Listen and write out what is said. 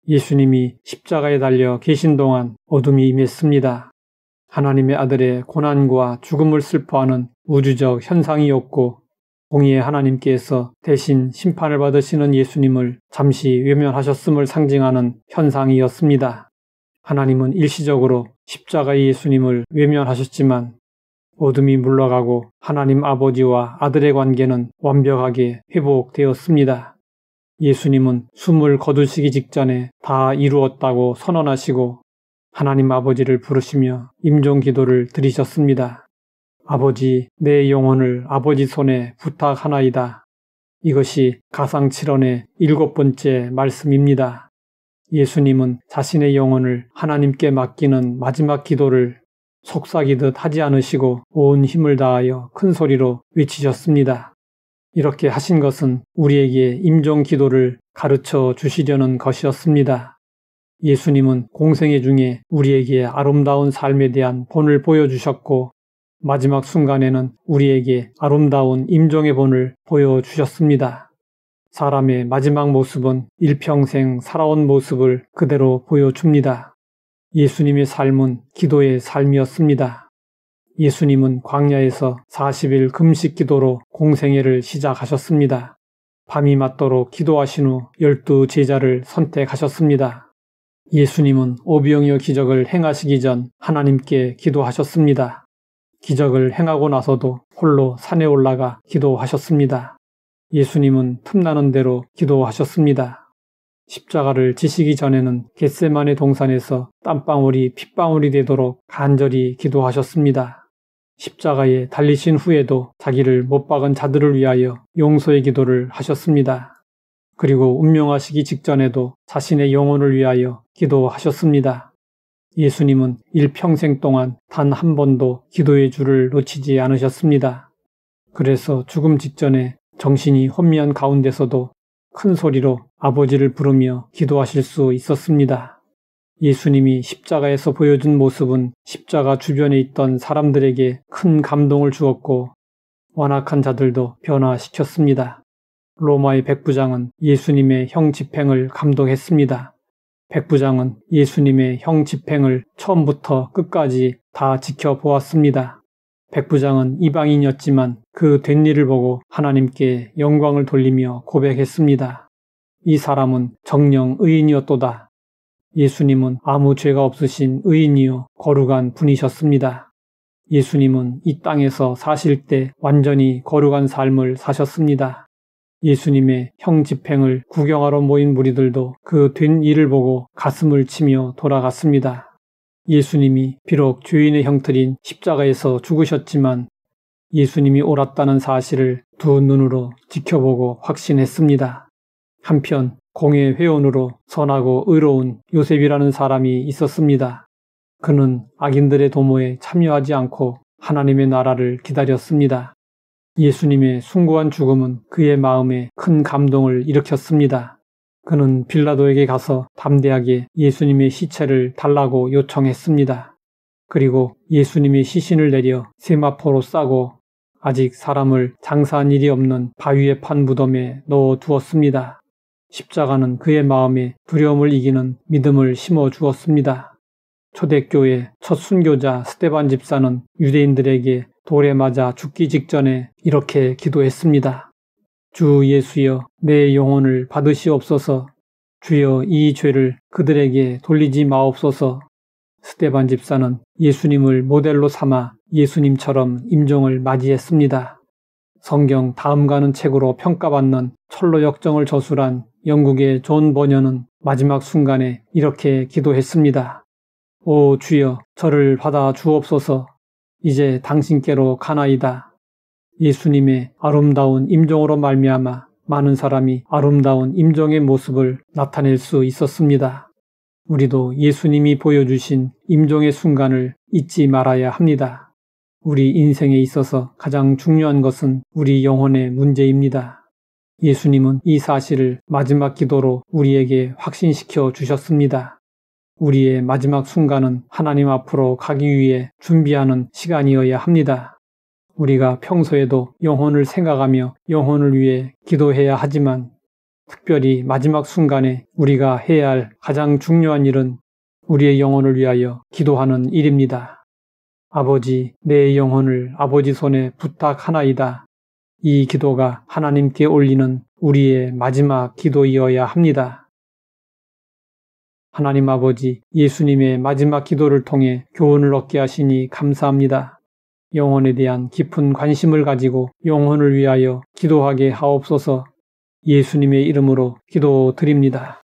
예수님이 십자가에 달려 계신 동안 어둠이 임했습니다. 하나님의 아들의 고난과 죽음을 슬퍼하는 우주적 현상이었고, 공의의 하나님께서 대신 심판을 받으시는 예수님을 잠시 외면하셨음을 상징하는 현상이었습니다. 하나님은 일시적으로 십자가의 예수님을 외면하셨지만 어둠이 물러가고 하나님 아버지와 아들의 관계는 완벽하게 회복되었습니다. 예수님은 숨을 거두시기 직전에 다 이루었다고 선언하시고 하나님 아버지를 부르시며 임종 기도를 드리셨습니다. 아버지, 내 영혼을 아버지 손에 부탁하나이다. 이것이 가상칠언의 7번째 말씀입니다. 예수님은 자신의 영혼을 하나님께 맡기는 마지막 기도를 속삭이듯 하지 않으시고 온 힘을 다하여 큰 소리로 외치셨습니다. 이렇게 하신 것은 우리에게 임종 기도를 가르쳐 주시려는 것이었습니다. 예수님은 공생애 중에 우리에게 아름다운 삶에 대한 본을 보여주셨고 마지막 순간에는 우리에게 아름다운 임종의 본을 보여주셨습니다. 사람의 마지막 모습은 일평생 살아온 모습을 그대로 보여줍니다. 예수님의 삶은 기도의 삶이었습니다. 예수님은 광야에서 40일 금식 기도로 공생애를 시작하셨습니다. 밤이 맞도록 기도하신 후 12 제자를 선택하셨습니다. 예수님은 오병이어 기적을 행하시기 전 하나님께 기도하셨습니다. 기적을 행하고 나서도 홀로 산에 올라가 기도하셨습니다. 예수님은 틈나는 대로 기도하셨습니다. 십자가를 지시기 전에는 겟세마네 동산에서 땀방울이 핏방울이 되도록 간절히 기도하셨습니다. 십자가에 달리신 후에도 자기를 못 박은 자들을 위하여 용서의 기도를 하셨습니다. 그리고 운명하시기 직전에도 자신의 영혼을 위하여 기도하셨습니다. 예수님은 일평생 동안 단 한 번도 기도의 줄을 놓치지 않으셨습니다. 그래서 죽음 직전에 정신이 혼미한 가운데서도 큰 소리로 아버지를 부르며 기도하실 수 있었습니다. 예수님이 십자가에서 보여준 모습은 십자가 주변에 있던 사람들에게 큰 감동을 주었고 완악한 자들도 변화시켰습니다. 로마의 백부장은 예수님의 형 집행을 감동했습니다. 백부장은 예수님의 형 집행을 처음부터 끝까지 다 지켜보았습니다. 백부장은 이방인이었지만 그 된 일을 보고 하나님께 영광을 돌리며 고백했습니다. 이 사람은 정녕 의인이었도다. 예수님은 아무 죄가 없으신 의인이요 거룩한 분이셨습니다. 예수님은 이 땅에서 사실 때 완전히 거룩한 삶을 사셨습니다. 예수님의 형 집행을 구경하러 모인 무리들도 그 된 일을 보고 가슴을 치며 돌아갔습니다. 예수님이 비록 죄인의 형틀인 십자가에서 죽으셨지만 예수님이 옳았다는 사실을 두 눈으로 지켜보고 확신했습니다. 한편 공회 회원으로 선하고 의로운 요셉이라는 사람이 있었습니다. 그는 악인들의 도모에 참여하지 않고 하나님의 나라를 기다렸습니다. 예수님의 숭고한 죽음은 그의 마음에 큰 감동을 일으켰습니다. 그는 빌라도에게 가서 담대하게 예수님의 시체를 달라고 요청했습니다. 그리고 예수님의 시신을 내려 세마포로 싸고 아직 사람을 장사한 일이 없는 바위에 판 무덤에 넣어 두었습니다. 십자가는 그의 마음에 두려움을 이기는 믿음을 심어 주었습니다. 초대교회 첫 순교자 스데반 집사는 유대인들에게 돌에 맞아 죽기 직전에 이렇게 기도했습니다. 주 예수여, 내 영혼을 받으시옵소서. 주여, 이 죄를 그들에게 돌리지 마옵소서. 스데반 집사는 예수님을 모델로 삼아 예수님처럼 임종을 맞이했습니다. 성경 다음가는 책으로 평가받는 철로 역정을 저술한 영국의 존 버녀는 마지막 순간에 이렇게 기도했습니다. 오 주여, 저를 받아 주옵소서. 이제 당신께로 가나이다. 예수님의 아름다운 임종으로 말미암아 많은 사람이 아름다운 임종의 모습을 나타낼 수 있었습니다. 우리도 예수님이 보여주신 임종의 순간을 잊지 말아야 합니다. 우리 인생에 있어서 가장 중요한 것은 우리 영혼의 문제입니다. 예수님은 이 사실을 마지막 기도로 우리에게 확신시켜 주셨습니다. 우리의 마지막 순간은 하나님 앞으로 가기 위해 준비하는 시간이어야 합니다. 우리가 평소에도 영혼을 생각하며 영혼을 위해 기도해야 하지만 특별히 마지막 순간에 우리가 해야 할 가장 중요한 일은 우리의 영혼을 위하여 기도하는 일입니다. 아버지, 내 영혼을 아버지 손에 부탁하나이다. 이 기도가 하나님께 올리는 우리의 마지막 기도이어야 합니다. 하나님 아버지, 예수님의 마지막 기도를 통해 교훈을 얻게 하시니 감사합니다. 영혼에 대한 깊은 관심을 가지고 영혼을 위하여 기도하게 하옵소서. 예수님의 이름으로 기도드립니다.